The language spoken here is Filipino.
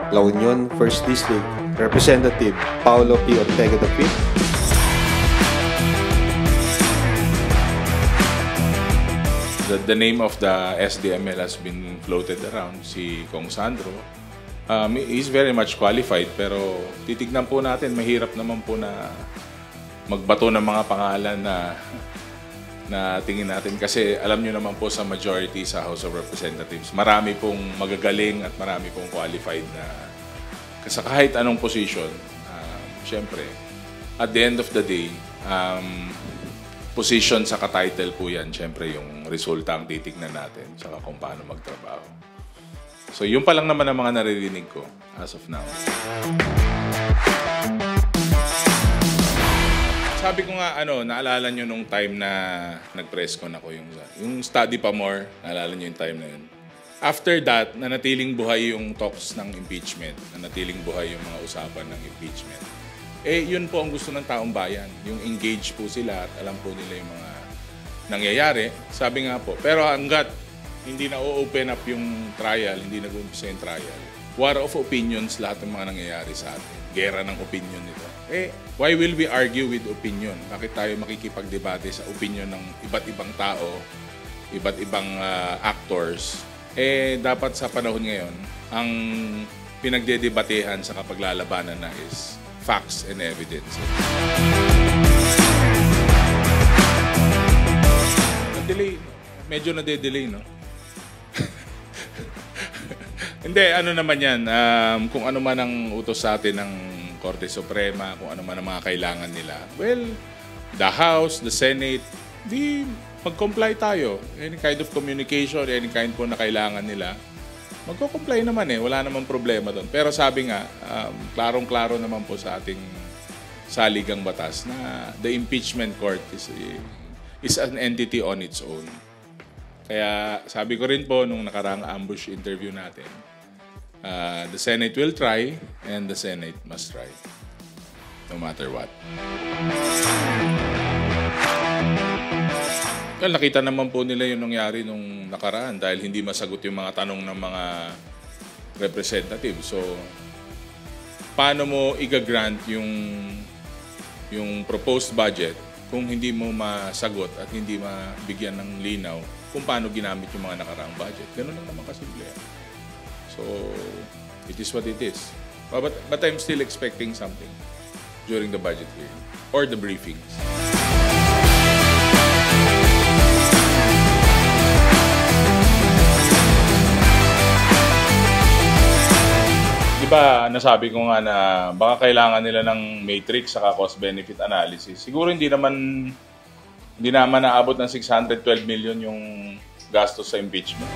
La Union, 1st District, Representative Paulo P. Ortega V. The name of the SDML has been floated around, si Kong Sandro. He's very much qualified, pero titignan po natin, mahirap naman po na magbato ng mga pangalan na tingin natin. Kasi alam nyo naman po sa majority sa House of Representatives, marami pong magagaling at marami pong qualified na sa kahit anong position. Siyempre, at the end of the day, position sa ka-title po yan, siyempre yung resulta ang titignan natin saka kung paano magtrabaho. So yun pa lang naman ang mga naririnig ko as of now. Sabi ko nga, naalala nyo nung time na nag-press con ako yung study pa more, naalala nyo yung time na yun. After that, nanatiling buhay yung talks ng impeachment, nanatiling buhay yung mga usapan ng impeachment. Yun po ang gusto ng taong bayan. Yung engage po sila at alam po nila yung mga nangyayari. Sabi nga po, pero hanggat hindi na open up yung trial, hindi nag-umpisa yung trial, war of opinions lahat ng mga nangyayari sa atin. Gera ng opinion nito. Why will we argue with opinion? Bakit tayo makikipagdebate sa opinion ng iba't ibang tao, iba't ibang actors? Dapat sa panahon ngayon, ang pinagdedebatehan sa kapaglalabanan na is facts and evidence. Delay, medyo nade-delay, no? Hindi, naman yan. Kung ano man ang utos sa atin ng Korte Suprema, kung ano man ang mga kailangan nila. Well, the House, the Senate, di mag-comply tayo. Any kind of communication, any kind po na kailangan nila. Magko-comply naman wala namang problema doon. Pero sabi nga, klarong-klaro naman po sa ating saligang batas na the impeachment court is an entity on its own. Kaya sabi ko rin po nung nakaraang ambush interview natin, the Senate will try and the Senate must try, no matter what. Well, nakita naman po nila yung nangyari nung nakaraan dahil hindi masagot yung mga tanong ng mga representative. So, paano mo i-grant yung proposed budget kung hindi mo masagot at hindi mabigyan ng linaw kung paano ginamit yung mga nakaraang budget? Ganun lang naman kasimple. So, it is what it is. But I'm still expecting something during the budget hearing or the briefings. Diba, nasabi ko nga na baka kailangan nila ng matrix saka cost-benefit analysis. Siguro hindi naman naabot ng 612 million yung gastos sa impeachment.